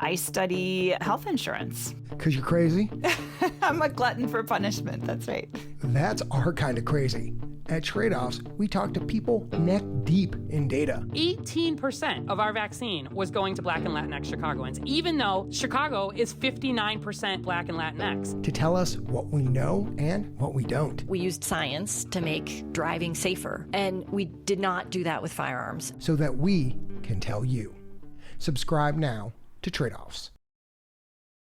I study health insurance. Because you're crazy? I'm a glutton for punishment, that's right. That's our kind of crazy. At Trade-Offs, we talk to people neck deep in data. 18% of our vaccine was going to Black and Latinx Chicagoans, even though Chicago is 59% Black and Latinx. To tell us what we know and what we don't. We used science to make driving safer, and we did not do that with firearms. So that we can tell you. Subscribe now to Trade-Offs.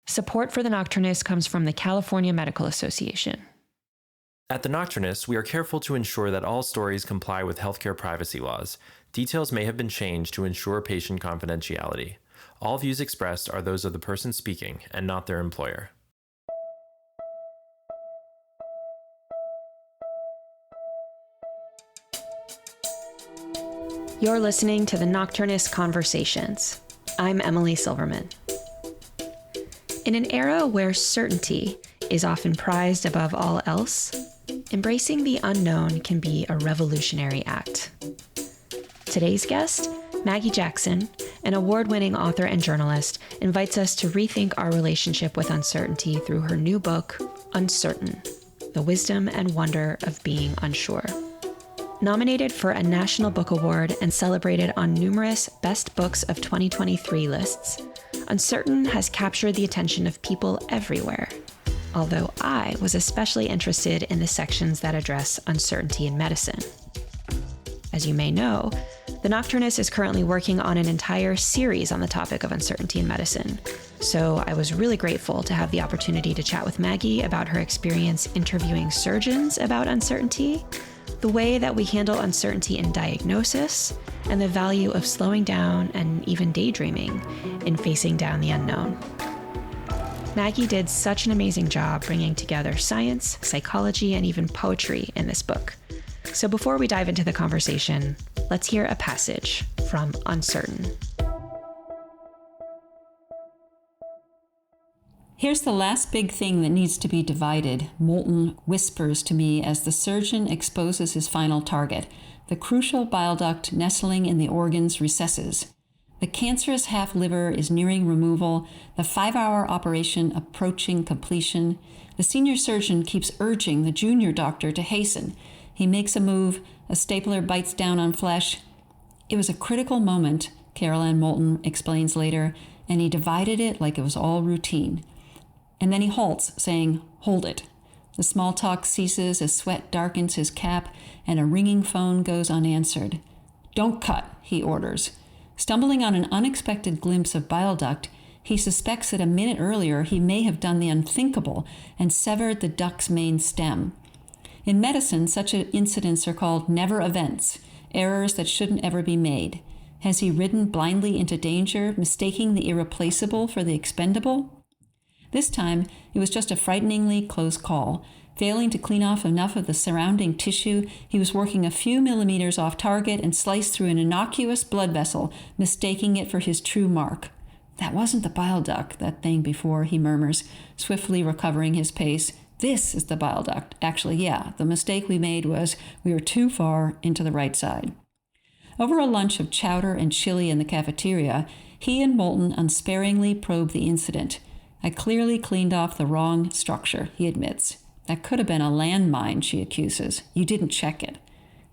Support for the Nocturnists comes from the California Medical Association. At the Nocturnists, we are careful to ensure that all stories comply with healthcare privacy laws. Details may have been changed to ensure patient confidentiality. All views expressed are those of the person speaking and not their employer. You're listening to the Nocturnist Conversations. I'm Emily Silverman. In an era where certainty is often prized above all else, embracing the unknown can be a revolutionary act. Today's guest, Maggie Jackson, an award-winning author and journalist, invites us to rethink our relationship with uncertainty through her new book, Uncertain: The Wisdom and Wonder of Being Unsure. Nominated for a National Book Award and celebrated on numerous Best Books of 2023 lists, Uncertain has captured the attention of people everywhere. Although I was especially interested in the sections that address uncertainty in medicine. As you may know, The Nocturnist is currently working on an entire series on the topic of uncertainty in medicine. So I was really grateful to have the opportunity to chat with Maggie about her experience interviewing surgeons about uncertainty, the way that we handle uncertainty in diagnosis, and the value of slowing down and even daydreaming in facing down the unknown. Maggie did such an amazing job bringing together science, psychology, and even poetry in this book. So before we dive into the conversation, let's hear a passage from Uncertain. Here's the last big thing that needs to be divided, Moulton whispers to me as the surgeon exposes his final target, the crucial bile duct nestling in the organ's recesses. The cancerous half liver is nearing removal, the 5-hour operation approaching completion. The senior surgeon keeps urging the junior doctor to hasten. He makes a move, a stapler bites down on flesh. It was a critical moment, Carol Ann Moulton explains later, and he divided it like it was all routine. And then he halts, saying, "Hold it." The small talk ceases as sweat darkens his cap and a ringing phone goes unanswered. "Don't cut," he orders. Stumbling on an unexpected glimpse of bile duct, he suspects that a minute earlier he may have done the unthinkable and severed the duct's main stem. In medicine, such incidents are called never events, errors that shouldn't ever be made. Has he ridden blindly into danger, mistaking the irreplaceable for the expendable? This time, it was just a frighteningly close call. Failing to clean off enough of the surrounding tissue, he was working a few millimeters off target and sliced through an innocuous blood vessel, mistaking it for his true mark. "That wasn't the bile duct, that thing before," he murmurs, swiftly recovering his pace. "This is the bile duct. Actually, yeah, the mistake we made was we were too far into the right side." Over a lunch of chowder and chili in the cafeteria, he and Moulton unsparingly probe the incident. "I clearly cleaned off the wrong structure," he admits. "That could have been a landmine," she accuses. "You didn't check it."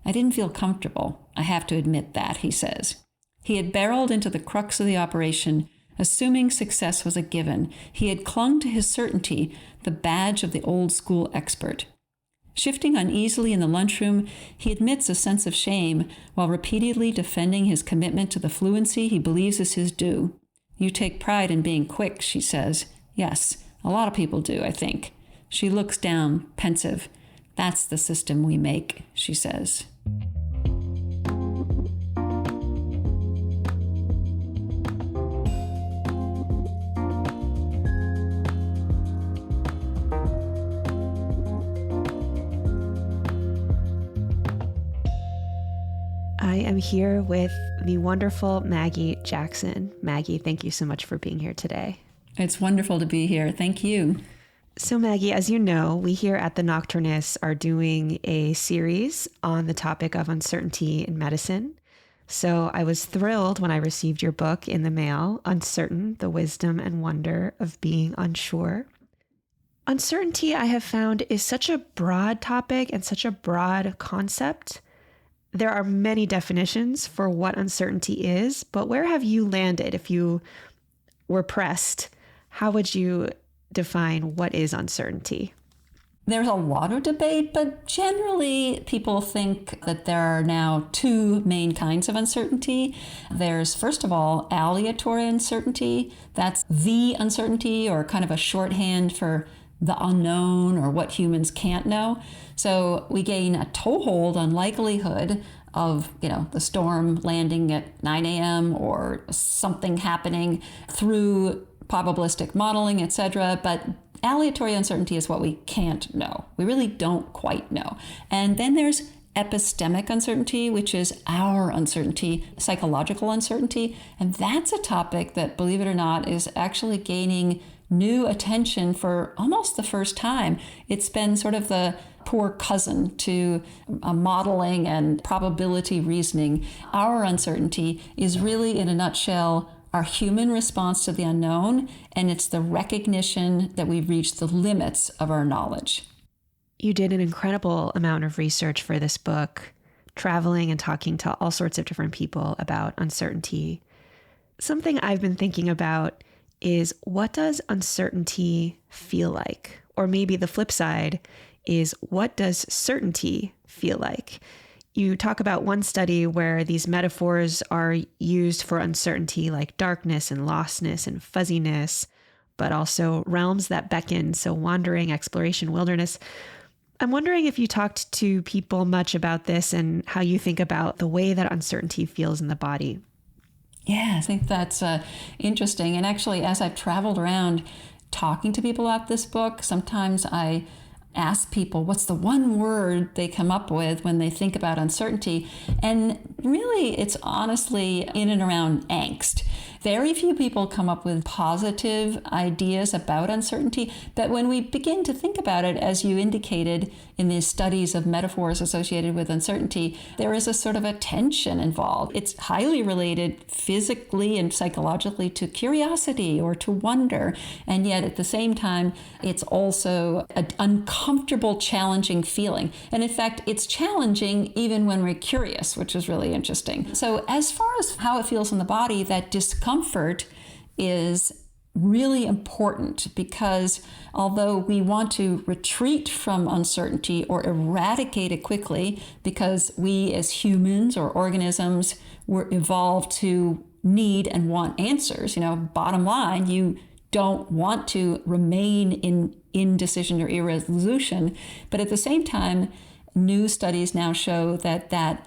"I didn't feel comfortable. I have to admit that," he says. He had barreled into the crux of the operation, assuming success was a given. He had clung to his certainty, the badge of the old-school expert. Shifting uneasily in the lunchroom, he admits a sense of shame while repeatedly defending his commitment to the fluency he believes is his due. "You take pride in being quick," she says. "Yes, a lot of people do, I think." She looks down, pensive. "That's the system we make," she says. I am here with the wonderful Maggie Jackson. Maggie, thank you so much for being here today. It's wonderful to be here. Thank you. So Maggie, as you know, we here at the Nocturnists are doing a series on the topic of uncertainty in medicine. So I was thrilled when I received your book in the mail, Uncertain: The Wisdom and Wonder of Being Unsure. Uncertainty, I have found, is such a broad topic and such a broad concept. There are many definitions for what uncertainty is, but where have you landed? If you were pressed, how would you define what is uncertainty? There's a lot of debate, but generally people think that there are now two main kinds of uncertainty. There's, first of all, aleatory uncertainty. That's the uncertainty, or kind of a shorthand for the unknown or what humans can't know. So we gain a toehold on likelihood of, the storm landing at 9 a.m. or something happening through probabilistic modeling, etc. But aleatory uncertainty is what we can't know. We really don't quite know. And then there's epistemic uncertainty, which is our uncertainty, psychological uncertainty. And that's a topic that, believe it or not, is actually gaining new attention for almost the first time. It's been sort of the poor cousin to modeling and probability reasoning. Our uncertainty is really, in a nutshell, our human response to the unknown, and it's the recognition that we've reached the limits of our knowledge. You did an incredible amount of research for this book, traveling and talking to all sorts of different people about uncertainty. Something I've been thinking about is, what does uncertainty feel like? Or maybe the flip side is, what does certainty feel like? You talk about one study where these metaphors are used for uncertainty, like darkness and lostness and fuzziness, but also realms that beckon, so wandering, exploration, wilderness. I'm wondering if you talked to people much about this and how you think about the way that uncertainty feels in the body. Yeah, I think that's interesting. And actually, as I've traveled around talking to people about this book, sometimes I ask people what's the one word they come up with when they think about uncertainty. And really, it's honestly in and around angst. Very few people come up with positive ideas about uncertainty, but when we begin to think about it, as you indicated in these studies of metaphors associated with uncertainty, there is a sort of a tension involved. It's highly related physically and psychologically to curiosity or to wonder, and yet at the same time, it's also an uncomfortable, challenging feeling. And in fact, it's challenging even when we're curious, which is really interesting. So as far as how it feels in the body, that discomfort is really important, because although we want to retreat from uncertainty or eradicate it quickly, because we as humans or organisms were evolved to need and want answers, bottom line, you don't want to remain in indecision or irresolution. But at the same time, new studies now show that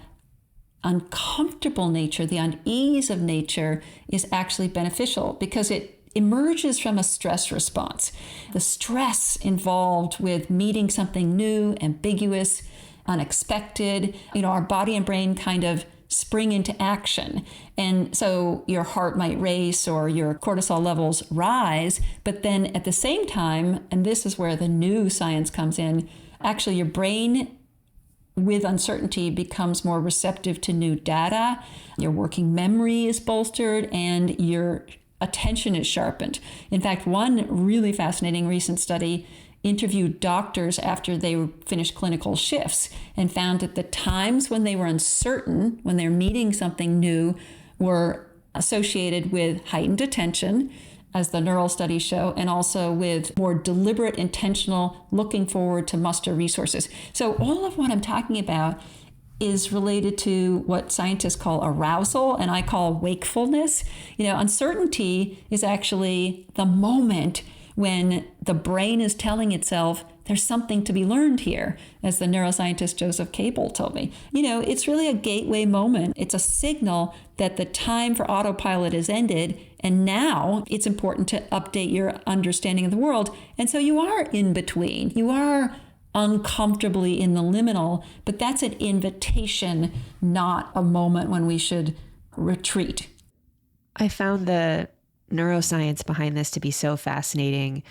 uncomfortable nature, the unease of nature, is actually beneficial because it emerges from a stress response. The stress involved with meeting something new, ambiguous, unexpected, our body and brain kind of spring into action. And so your heart might race or your cortisol levels rise, but then at the same time, and this is where the new science comes in, actually your brain with uncertainty becomes more receptive to new data, your working memory is bolstered, and your attention is sharpened. In fact, one really fascinating recent study interviewed doctors after they finished clinical shifts and found that the times when they were uncertain, when they're meeting something new, were associated with heightened attention, as the neural studies show, and also with more deliberate, intentional looking forward to muster resources. So all of what I'm talking about is related to what scientists call arousal, and I call wakefulness. Uncertainty is actually the moment when the brain is telling itself there's something to be learned here, as the neuroscientist Joseph Cable told me. It's really a gateway moment. It's a signal that the time for autopilot is ended, and now it's important to update your understanding of the world. And so you are in between. You are uncomfortably in the liminal, but that's an invitation, not a moment when we should retreat. I found the neuroscience behind this to be so fascinating.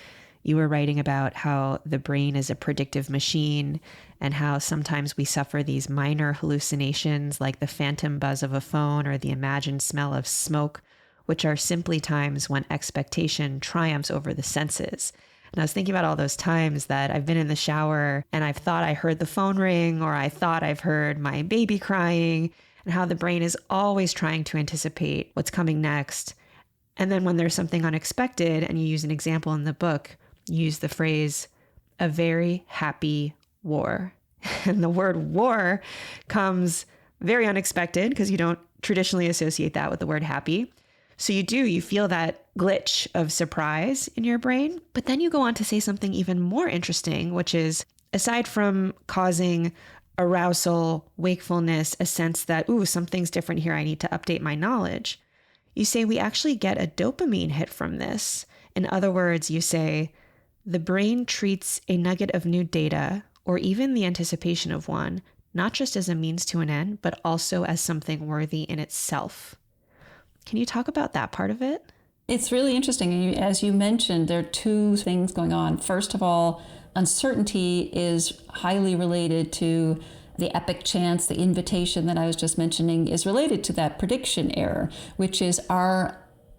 you were writing about how the brain is a predictive machine and how sometimes we suffer these minor hallucinations like the phantom buzz of a phone or the imagined smell of smoke, which are simply times when expectation triumphs over the senses. And I was thinking about all those times that I've been in the shower and I've thought I heard the phone ring, or I thought I've heard my baby crying, and how the brain is always trying to anticipate what's coming next. And then when there's something unexpected, and you use an example in the book, you use the phrase, a very happy war. And the word war comes very unexpected because you don't traditionally associate that with the word happy. So you feel that glitch of surprise in your brain. But then you go on to say something even more interesting, which is, aside from causing arousal, wakefulness, a sense that, ooh, something's different here, I need to update my knowledge, you say we actually get a dopamine hit from this. In other words, you say the brain treats a nugget of new data, or even the anticipation of one, not just as a means to an end, but also as something worthy in itself. Can you talk about that part of it? It's really interesting. As you mentioned, there are two things going on. First of all, uncertainty is highly related to the epic chance. The invitation that I was just mentioning is related to that prediction error, which is our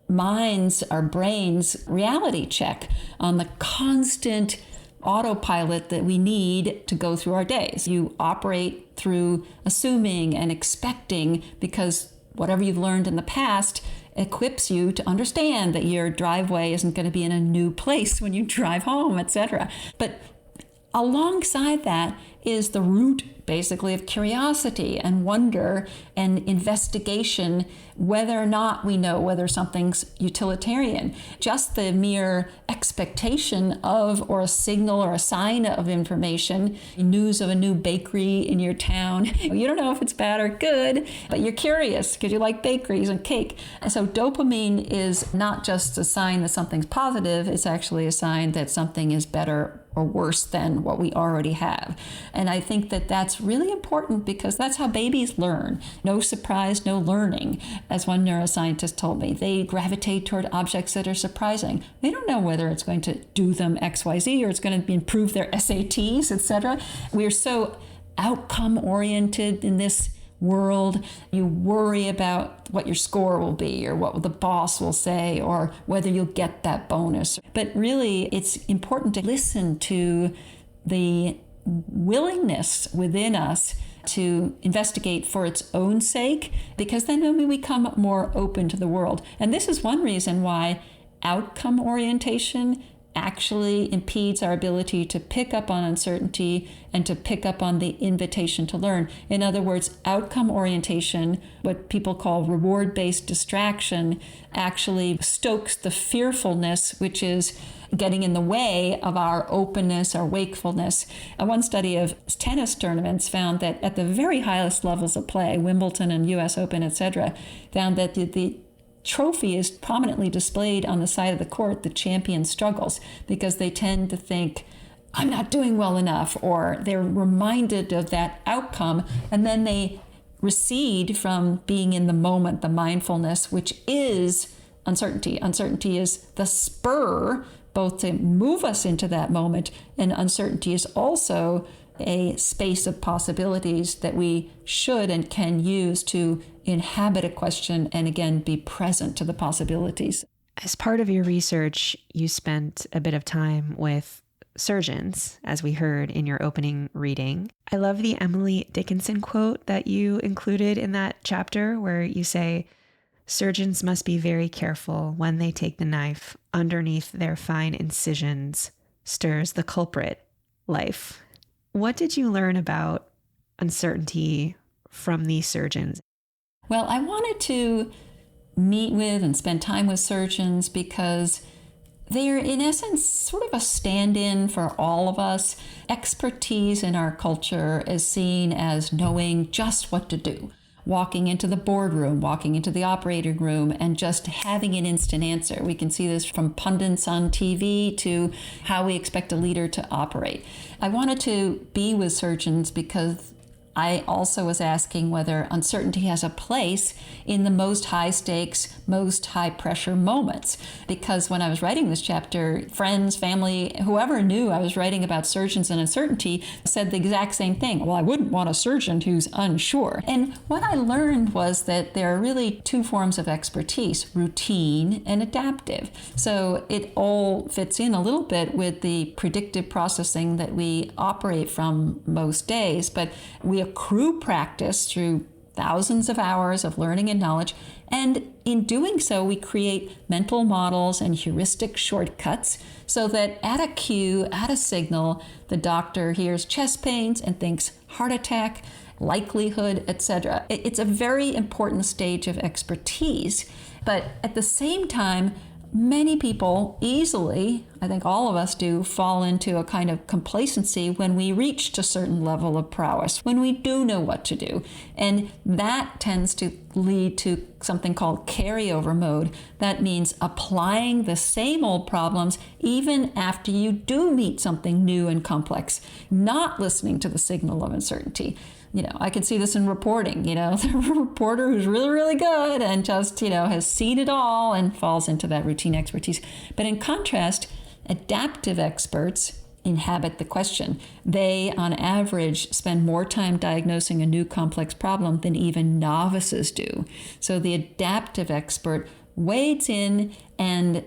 minds, our brains' reality check on the constant autopilot that we need to go through our days. You operate through assuming and expecting because whatever you've learned in the past equips you to understand that your driveway isn't going to be in a new place when you drive home, etc. But alongside that is the root, basically, of curiosity and wonder and investigation, whether or not we know whether something's utilitarian. Just the mere expectation of, or a signal or a sign of information, news of a new bakery in your town. You don't know if it's bad or good, but you're curious because you like bakeries and cake. And so dopamine is not just a sign that something's positive, it's actually a sign that something is better or worse than what we already have. And I think that that's really important because that's how babies learn. No surprise, no learning. As one neuroscientist told me, they gravitate toward objects that are surprising. They don't know whether it's going to do them XYZ or it's going to improve their SATs, etc. We're so outcome oriented in this world. You worry about what your score will be or what the boss will say or whether you'll get that bonus. But really, it's important to listen to the willingness within us to investigate for its own sake, because then we become more open to the world. And this is one reason why outcome orientation actually impedes our ability to pick up on uncertainty and to pick up on the invitation to learn. In other words, outcome orientation, what people call reward-based distraction, actually stokes the fearfulness, which is getting in the way of our openness, our wakefulness. One study of tennis tournaments found that at the very highest levels of play, Wimbledon and US Open, etc., found that the trophy is prominently displayed on the side of the court. The champion struggles because they tend to think, I'm not doing well enough, or they're reminded of that outcome, and then they recede from being in the moment, the mindfulness, which is uncertainty. Uncertainty is the spur both to move us into that moment, and uncertainty is also a space of possibilities that we should and can use to inhabit a question and again be present to the possibilities. As part of your research, you spent a bit of time with surgeons, as we heard in your opening reading. I love the Emily Dickinson quote that you included in that chapter where you say, surgeons must be very careful when they take the knife underneath their fine incisions stirs the culprit, life. What did you learn about uncertainty from these surgeons? Well, I wanted to meet with and spend time with surgeons because they're, in essence, sort of a stand-in for all of us. Expertise in our culture is seen as knowing just what to do. Walking into the boardroom, walking into the operating room, and just having an instant answer. We can see this from pundits on TV to how we expect a leader to operate. I wanted to be with surgeons because I also was asking whether uncertainty has a place in the most high stakes, most high pressure moments. Because when I was writing this chapter, friends, family, whoever knew I was writing about surgeons and uncertainty said the exact same thing. Well, I wouldn't want a surgeon who's unsure. And what I learned was that there are really two forms of expertise, routine and adaptive. So it all fits in a little bit with the predictive processing that we operate from most days, but we accrue practice through thousands of hours of learning and knowledge. And in doing so, we create mental models and heuristic shortcuts so that at a cue, at a signal, the doctor hears chest pains and thinks heart attack, likelihood, etc. It's a very important stage of expertise. But at the same time, many people easily, I think all of us do, fall into a kind of complacency when we reach a certain level of prowess, when we do know what to do. And that tends to lead to something called carryover mode. That means applying the same old problems even after you do meet something new and complex, not listening to the signal of uncertainty. I can see this in reporting, the reporter who's really, really good and just, has seen it all and falls into that routine expertise. But in contrast, adaptive experts inhabit the question. They, on average, spend more time diagnosing a new complex problem than even novices do. So the adaptive expert wades in and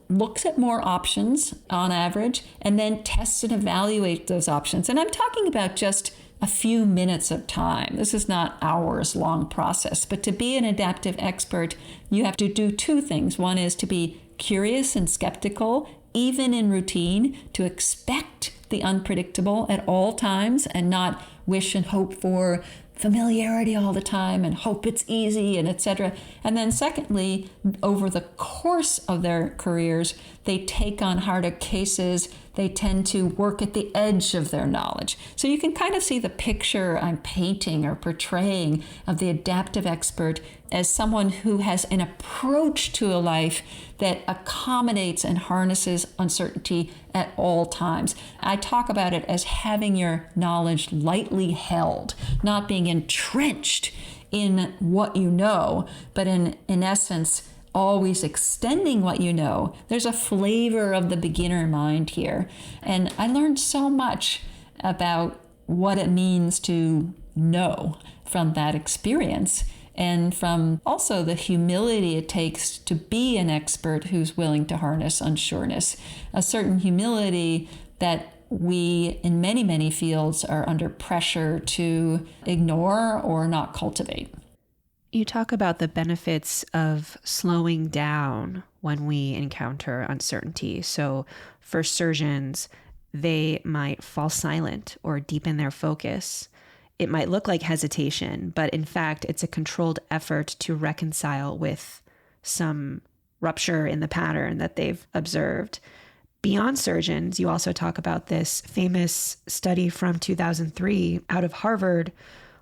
looks at more options on average and then tests and evaluates those options. And I'm talking about just a few minutes of time. This is not hours-long process. But to be an adaptive expert, you have to do two things. One is to be curious and skeptical, even in routine, to expect the unpredictable at all times and not wish and hope for familiarity all the time and hope it's easy and etc. And then secondly, over the course of their careers, they take on harder cases. They tend to work at the edge of their knowledge. So you can kind of see the picture I'm painting or portraying of the adaptive expert as someone who has an approach to a life that accommodates and harnesses uncertainty at all times. I talk about it as having your knowledge lightly held, not being entrenched in what you know, but in essence, always extending what you know. There's a flavor of the beginner mind here. And I learned so much about what it means to know from that experience, and from also the humility it takes to be an expert who's willing to harness unsureness, a certain humility that we, in many, many fields, are under pressure to ignore or not cultivate. You talk about the benefits of slowing down when we encounter uncertainty. So for surgeons, they might fall silent or deepen their focus. It might look like hesitation, but in fact, it's a controlled effort to reconcile with some rupture in the pattern that they've observed. Beyond surgeons, you also talk about this famous study from 2003 out of Harvard,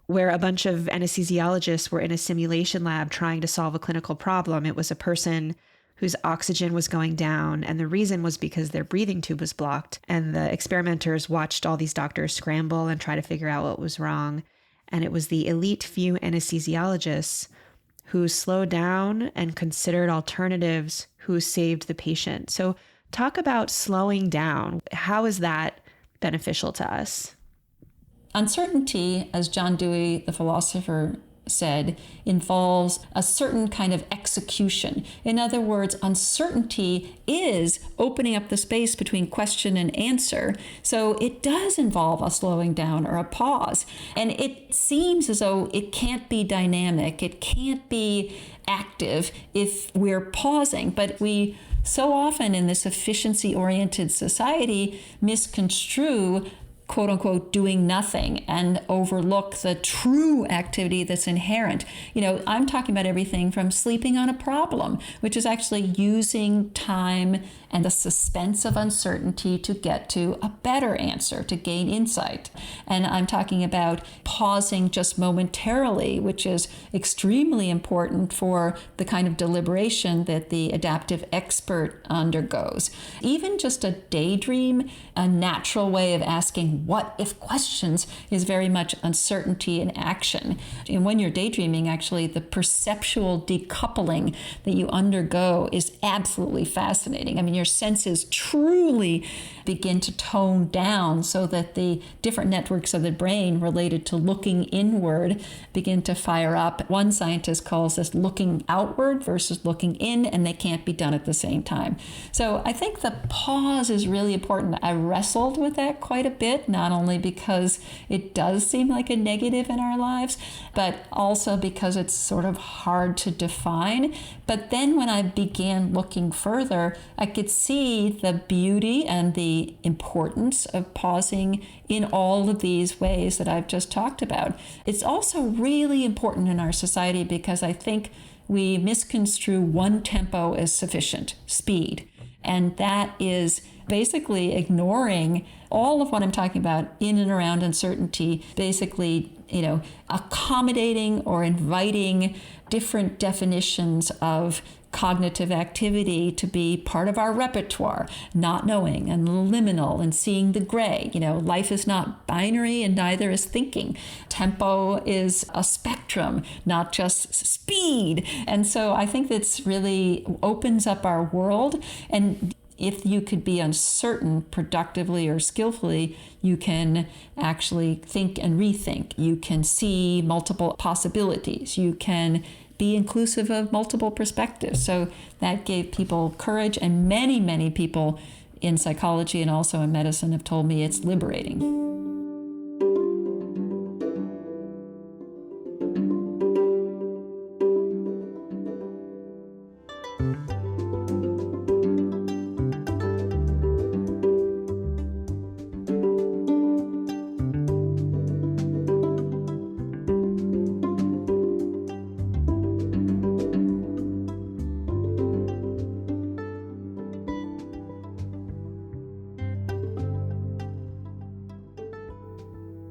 where a bunch of anesthesiologists were in a simulation lab trying to solve a clinical problem. It was a person whose oxygen was going down, and the reason was because their breathing tube was blocked. And the experimenters watched all these doctors scramble and try to figure out what was wrong. And it was the elite few anesthesiologists who slowed down and considered alternatives who saved the patient. So talk about slowing down. How is that beneficial to us? Uncertainty, as John Dewey, the philosopher, said, involves a certain kind of execution. In other words, uncertainty is opening up the space between question and answer. So it does involve a slowing down or a pause. And it seems as though it can't be dynamic. It can't be active if we're pausing. But we so often in this efficiency-oriented society misconstrue quote unquote doing nothing and overlook the true activity that's inherent. I'm talking about everything from sleeping on a problem, which is actually using time and the suspense of uncertainty to get to a better answer, to gain insight. And I'm talking about pausing just momentarily, which is extremely important for the kind of deliberation that the adaptive expert undergoes. Even just a daydream, a natural way of asking asking what if questions is very much uncertainty and action. And when you're daydreaming, actually, the perceptual decoupling that you undergo is absolutely fascinating. I mean, your senses truly begin to tone down so that the different networks of the brain related to looking inward begin to fire up. One scientist calls this looking outward versus looking in, and they can't be done at the same time. So I think the pause is really important. I wrestled with that quite a bit, not only because it does seem like a negative in our lives, but also because it's sort of hard to define. But then when I began looking further, I could see the beauty and the importance of pausing in all of these ways that I've just talked about. It's also really important in our society because I think we misconstrue one tempo as sufficient, speed. And that is basically ignoring all of what I'm talking about in and around uncertainty, basically, accommodating or inviting different definitions of cognitive activity to be part of our repertoire, not knowing and liminal and seeing the gray. Life is not binary and neither is thinking. Tempo is a spectrum, not just speed. And so I think that's really opens up our world. And if you could be uncertain productively or skillfully, you can actually think and rethink. You can see multiple possibilities. You can be inclusive of multiple perspectives. So that gave people courage, and many, many people in psychology and also in medicine have told me it's liberating.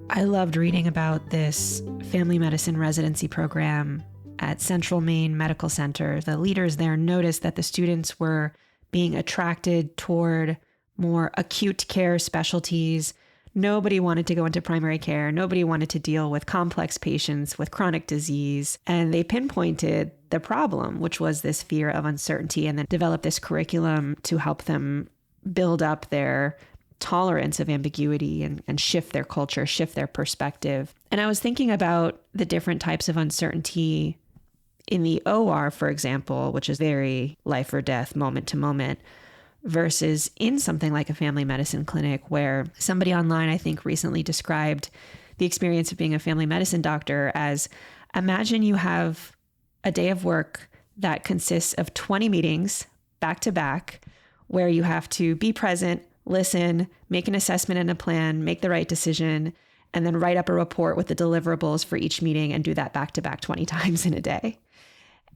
I loved reading about this family medicine residency program at Central Maine Medical Center. The leaders there noticed that the students were being attracted toward more acute care specialties. Nobody wanted to go into primary care. Nobody wanted to deal with complex patients with chronic disease. And they pinpointed the problem, which was this fear of uncertainty, and then developed this curriculum to help them build up their tolerance of ambiguity and shift their culture, shift their perspective. And I was thinking about the different types of uncertainty in the OR, for example, which is very life or death, moment to moment, versus in something like a family medicine clinic, where somebody online, I think, recently described the experience of being a family medicine doctor as, imagine you have a day of work that consists of 20 meetings back to back, where you have to be present, listen, make an assessment and a plan, make the right decision, and then write up a report with the deliverables for each meeting and do that back to back 20 times in a day.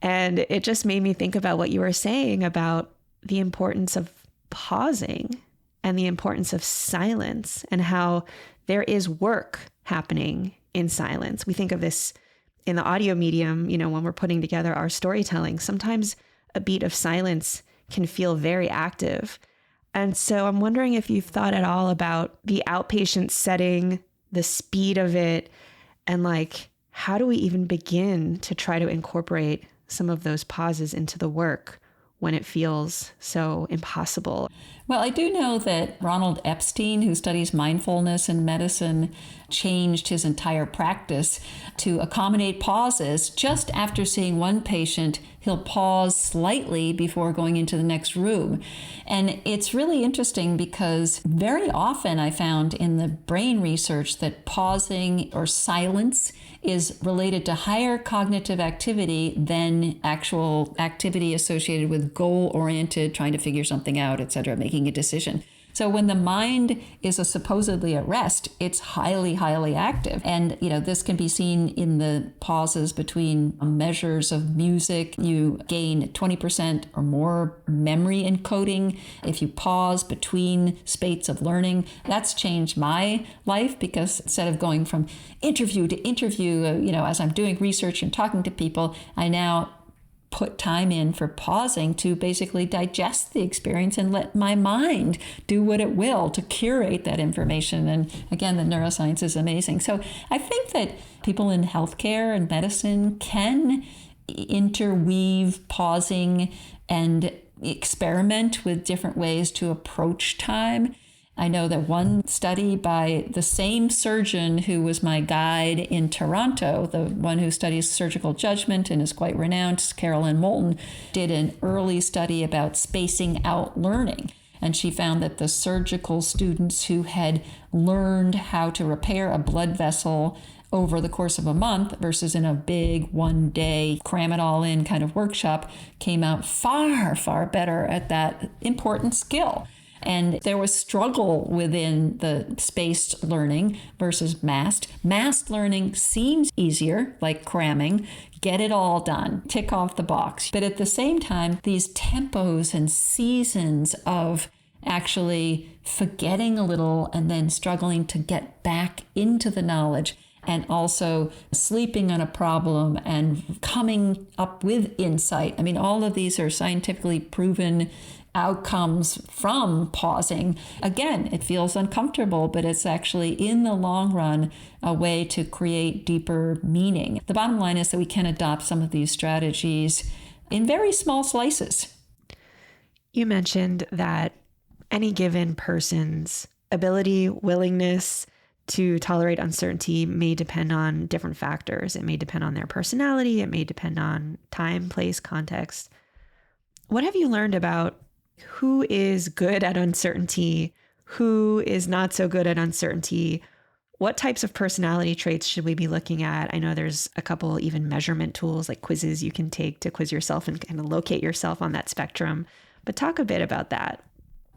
And it just made me think about what you were saying about the importance of pausing and the importance of silence and how there is work happening in silence. We think of this in the audio medium, when we're putting together our storytelling. Sometimes a beat of silence can feel very active. And so I'm wondering if you've thought at all about the outpatient setting, the speed of it, and how do we even begin to try to incorporate some of those pauses into the work when it feels so impossible? Well, I do know that Ronald Epstein, who studies mindfulness in medicine, changed his entire practice to accommodate pauses. Just after seeing one patient, he'll pause slightly before going into the next room. And it's really interesting because very often I found in the brain research that pausing or silence is related to higher cognitive activity than actual activity associated with goal-oriented, trying to figure something out, et cetera, making a decision. So when the mind is supposedly at rest, it's highly, highly active. And, this can be seen in the pauses between measures of music. You gain 20% or more memory encoding if you pause between spates of learning. That's changed my life because instead of going from interview to interview, as I'm doing research and talking to people, I now put time in for pausing to basically digest the experience and let my mind do what it will to curate that information. And again, the neuroscience is amazing. So I think that people in healthcare and medicine can interweave pausing and experiment with different ways to approach time. I know that one study by the same surgeon who was my guide in Toronto, the one who studies surgical judgment and is quite renowned, Carolyn Moulton, did an early study about spacing out learning. And she found that the surgical students who had learned how to repair a blood vessel over the course of a month versus in a big one-day cram it all in kind of workshop came out far, far better at that important skill. And there was struggle within the spaced learning versus massed. Massed learning seems easier, like cramming, get it all done, tick off the box. But at the same time, these tempos and seasons of actually forgetting a little and then struggling to get back into the knowledge, and also sleeping on a problem and coming up with insight. I mean, all of these are scientifically proven outcomes from pausing. Again, it feels uncomfortable, but it's actually in the long run a way to create deeper meaning. The bottom line is that we can adopt some of these strategies in very small slices. You mentioned that any given person's ability, willingness to tolerate uncertainty may depend on different factors. It may depend on their personality. It may depend on time, place, context. What have you learned about who is good at uncertainty? Who is not so good at uncertainty? What types of personality traits should we be looking at? I know there's a couple even measurement tools like quizzes you can take to quiz yourself and kind of locate yourself on that spectrum. But talk a bit about that.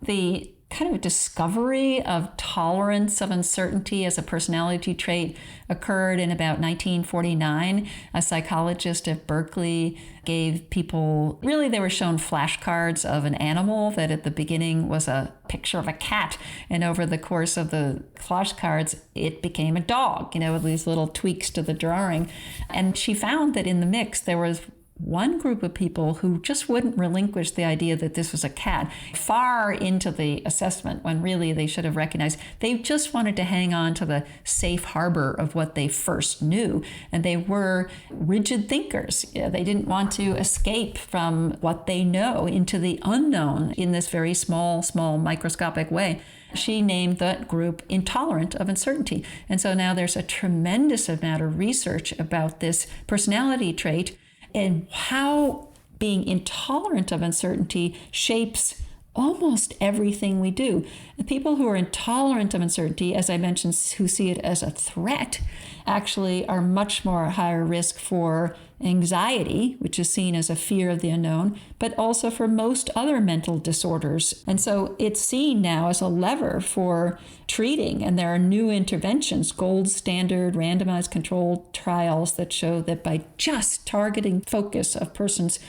The kind of discovery of tolerance of uncertainty as a personality trait occurred in about 1949. A psychologist at Berkeley gave people, really they were shown flashcards of an animal that at the beginning was a picture of a cat. And over the course of the flashcards, it became a dog, with these little tweaks to the drawing. And she found that in the mix, there was one group of people who just wouldn't relinquish the idea that this was a cat far into the assessment, when really they should have recognized they just wanted to hang on to the safe harbor of what they first knew. And they were rigid thinkers. They didn't want to escape from what they know into the unknown in this very small microscopic way. She named that group intolerant of uncertainty. And so now there's a tremendous amount of research about this personality trait and how being intolerant of uncertainty shapes almost everything we do. The people who are intolerant of uncertainty, as I mentioned, who see it as a threat, actually are much more higher risk for anxiety, which is seen as a fear of the unknown, but also for most other mental disorders. And so it's seen now as a lever for treating, and there are new interventions, gold standard randomized controlled trials that show that by just targeting focus of persons'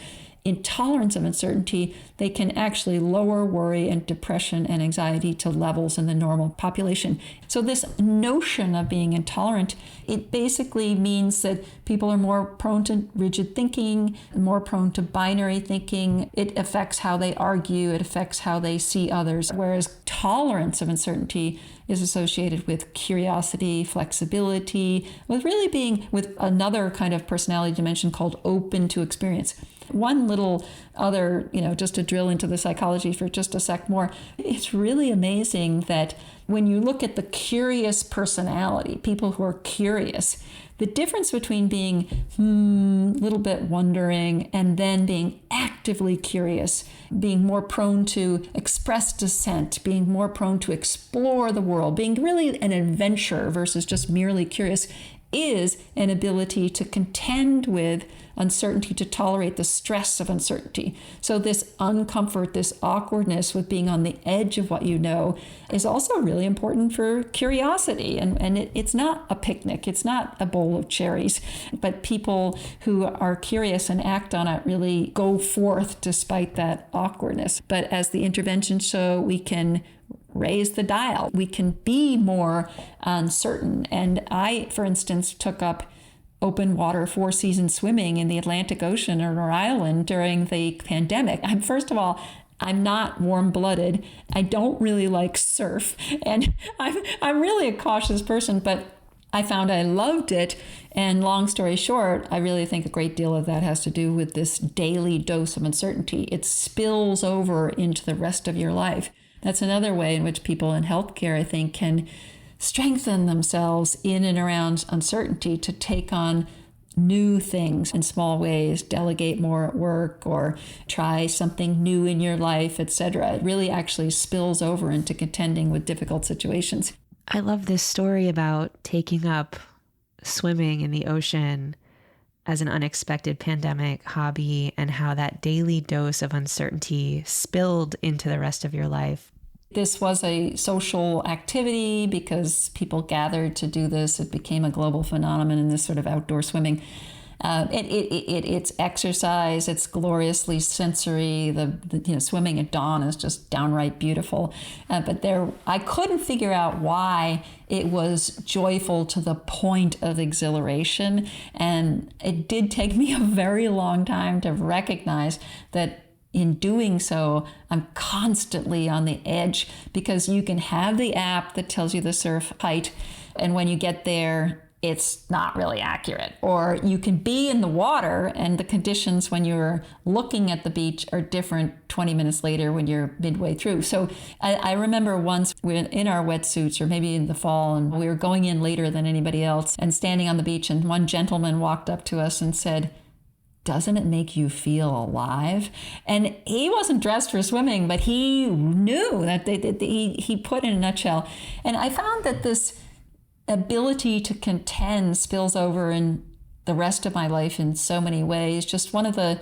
intolerance of uncertainty, they can actually lower worry and depression and anxiety to levels in the normal population. So this notion of being intolerant, it basically means that people are more prone to rigid thinking, more prone to binary thinking. It affects how they argue, it affects how they see others, whereas tolerance of uncertainty is associated with curiosity, flexibility, with really being with another kind of personality dimension called open to experience. One little other, just to drill into the psychology for just a sec more, it's really amazing that when you look at the curious personality, people who are curious, the difference between being a little bit wondering and then being actively curious, being more prone to express dissent, being more prone to explore the world, being really an adventurer versus just merely curious, is an ability to contend with uncertainty, to tolerate the stress of uncertainty. So this uncomfort, this awkwardness with being on the edge of what you know is also really important for curiosity. And it's not a picnic, it's not a bowl of cherries, but people who are curious and act on it really go forth despite that awkwardness. But as the interventions show, we can raise the dial. We can be more uncertain. And I, for instance, took up open water 4-season swimming in the Atlantic Ocean or Rhode Island during the pandemic. First of all, I'm not warm-blooded. I don't really like surf, and I'm really a cautious person, but I found I loved it. And long story short, I really think a great deal of that has to do with this daily dose of uncertainty. It spills over into the rest of your life. That's another way in which people in healthcare, I think, can strengthen themselves in and around uncertainty to take on new things in small ways, delegate more at work or try something new in your life, etc. It really actually spills over into contending with difficult situations. I love this story about taking up swimming in the ocean as an unexpected pandemic hobby and how that daily dose of uncertainty spilled into the rest of your life. This was a social activity because people gathered to do this. It became a global phenomenon in this sort of outdoor swimming. It's exercise. It's gloriously sensory. The swimming at dawn is just downright beautiful. But I couldn't figure out why it was joyful to the point of exhilaration. And it did take me a very long time to recognize that in doing so, I'm constantly on the edge because you can have the app that tells you the surf height, and when you get there, it's not really accurate. Or you can be in the water and the conditions when you're looking at the beach are different 20 minutes later when you're midway through. So I remember once we were in our wetsuits, or maybe in the fall, and we were going in later than anybody else and standing on the beach, and one gentleman walked up to us and said, "Doesn't it make you feel alive?" And he wasn't dressed for swimming, but he knew that he put in a nutshell. And I found that this ability to contend spills over in the rest of my life in so many ways. Just one of the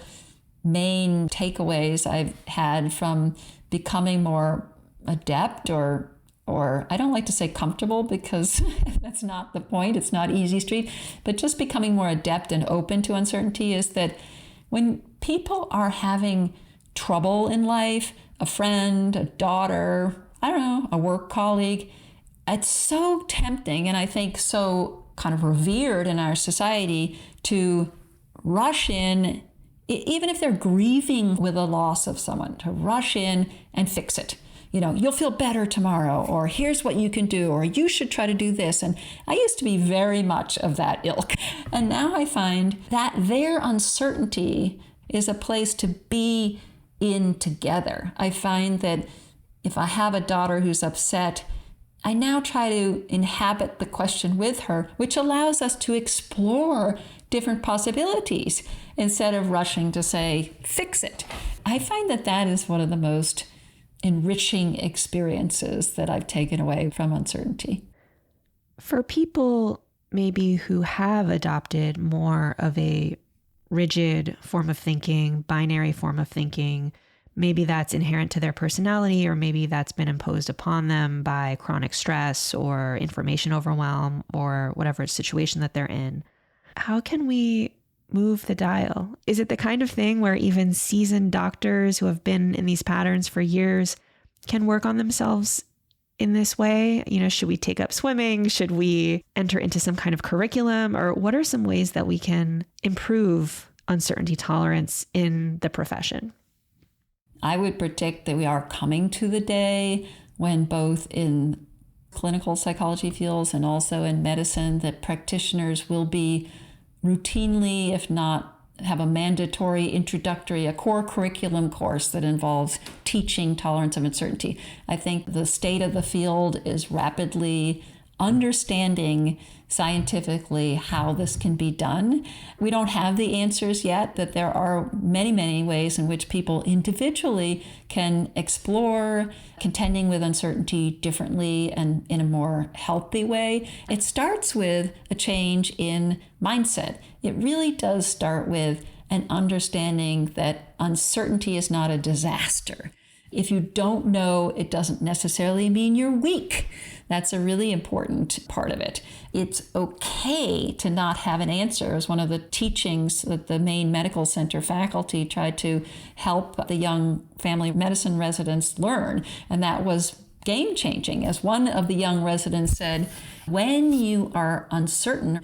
main takeaways I've had from becoming more adept or I don't like to say comfortable because that's not the point. It's not easy street, but just becoming more adept and open to uncertainty is that when people are having trouble in life, a friend, a daughter, I don't know, a work colleague, it's so tempting and I think so kind of revered in our society to rush in, even if they're grieving with a loss of someone, to rush in and fix it. You'll feel better tomorrow, or here's what you can do, or you should try to do this. And I used to be very much of that ilk. And now I find that their uncertainty is a place to be in together. I find that if I have a daughter who's upset, I now try to inhabit the question with her, which allows us to explore different possibilities instead of rushing to say, fix it. I find that is one of the most enriching experiences that I've taken away from uncertainty. For people maybe who have adopted more of a rigid form of thinking, binary form of thinking, maybe that's inherent to their personality, or maybe that's been imposed upon them by chronic stress or information overwhelm or whatever situation that they're in. How can we move the dial? Is it the kind of thing where even seasoned doctors who have been in these patterns for years can work on themselves in this way? Should we take up swimming? Should we enter into some kind of curriculum? Or what are some ways that we can improve uncertainty tolerance in the profession? I would predict that we are coming to the day when both in clinical psychology fields and also in medicine that practitioners will be routinely, if not have a mandatory introductory, a core curriculum course that involves teaching tolerance of uncertainty. I think the state of the field is rapidly understanding scientifically how this can be done. We don't have the answers yet, but there are many, many ways in which people individually can explore contending with uncertainty differently and in a more healthy way. It starts with a change in mindset. It really does start with an understanding that uncertainty is not a disaster. If you don't know, it doesn't necessarily mean you're weak. That's a really important part of it. It's okay to not have an answer. As one of the teachings that the Maine Medical Center faculty tried to help the young family medicine residents learn, and that was game-changing. As one of the young residents said, when you are uncertain,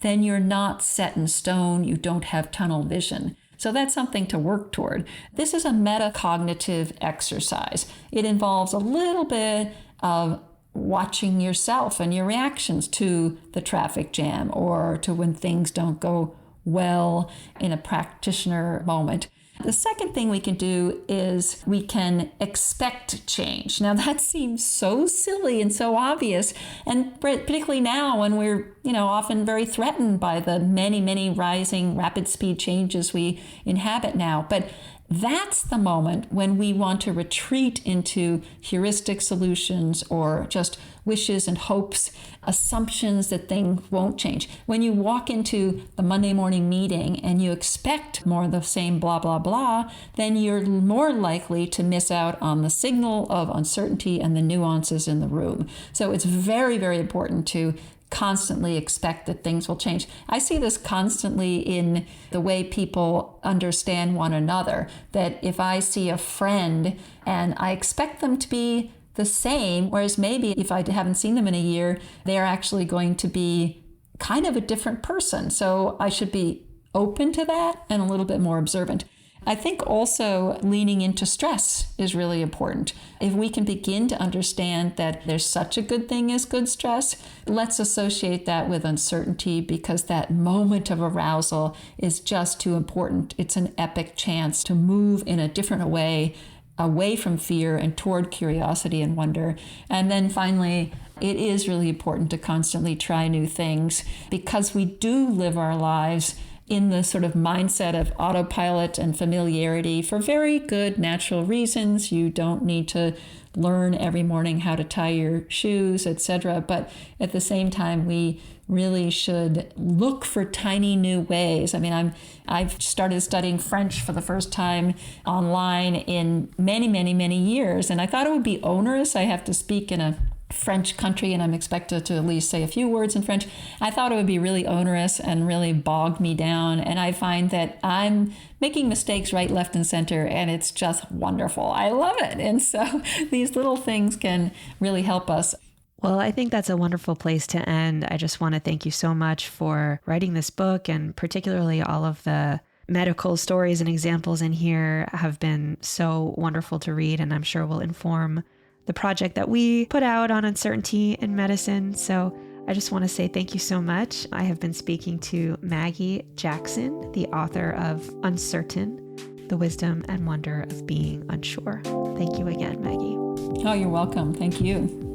then you're not set in stone. You don't have tunnel vision. So that's something to work toward. This is a metacognitive exercise. It involves a little bit of watching yourself and your reactions to the traffic jam or to when things don't go well in a practitioner moment. The second thing we can do is we can expect change. Now that seems so silly and so obvious, and particularly now when we're, often very threatened by the many rising rapid speed changes we inhabit now. But that's the moment when we want to retreat into heuristic solutions or just wishes and hopes, assumptions that things won't change. When you walk into the Monday morning meeting and you expect more of the same blah, blah, blah, then you're more likely to miss out on the signal of uncertainty and the nuances in the room. So it's very, very important to constantly expect that things will change. I see this constantly in the way people understand one another, that if I see a friend and I expect them to be the same, whereas maybe if I haven't seen them in a year, they're actually going to be kind of a different person. So I should be open to that and a little bit more observant. I think also leaning into stress is really important. If we can begin to understand that there's such a good thing as good stress, let's associate that with uncertainty, because that moment of arousal is just too important. It's an epic chance to move in a different way, away from fear and toward curiosity and wonder. And then finally, it is really important to constantly try new things, because we do live our lives in the sort of mindset of autopilot and familiarity for very good natural reasons. You don't need to learn every morning how to tie your shoes, etc. But at the same time, we really should look for tiny new ways. I mean, I've started studying French for the first time online in many years, and I thought it would be onerous. I have to speak in a French country and I'm expected to at least say a few words in French. I thought it would be really onerous and really bog me down. And I find that I'm making mistakes right, left, and center, and it's just wonderful. I love it. And so these little things can really help us. Well, I think that's a wonderful place to end. I just want to thank you so much for writing this book, and particularly all of the medical stories and examples in here have been so wonderful to read, and I'm sure will inform the project that we put out on uncertainty in medicine. So I just want to say thank you so much. I have been speaking to Maggie Jackson, the author of Uncertain, The Wisdom and Wonder of Being Unsure. Thank you again, Maggie. Oh, you're welcome. Thank you.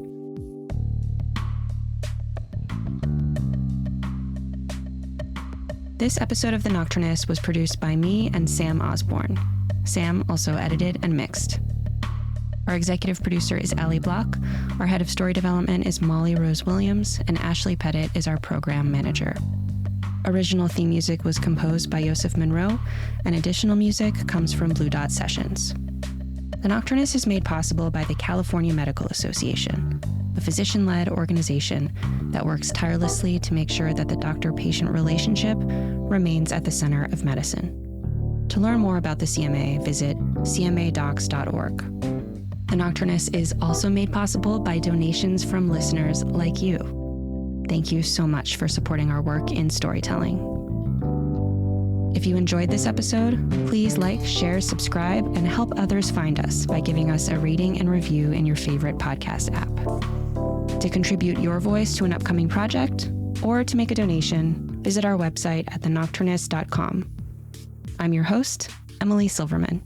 This episode of The Nocturnist was produced by me and Sam Osborne. Sam also edited and mixed. Our executive producer is Allie Block. Our head of story development is Molly Rose Williams, and Ashley Pettit is our program manager. Original theme music was composed by Yosef Monroe, and additional music comes from Blue Dot Sessions. The Nocturnist is made possible by the California Medical Association, a physician-led organization that works tirelessly to make sure that the doctor-patient relationship remains at the center of medicine. To learn more about the CMA, visit cmadocs.org. The Nocturnist is also made possible by donations from listeners like you. Thank you so much for supporting our work in storytelling. If you enjoyed this episode, please like, share, subscribe, and help others find us by giving us a rating and review in your favorite podcast app. To contribute your voice to an upcoming project, or to make a donation, visit our website at thenocturnist.com. I'm your host, Emily Silverman.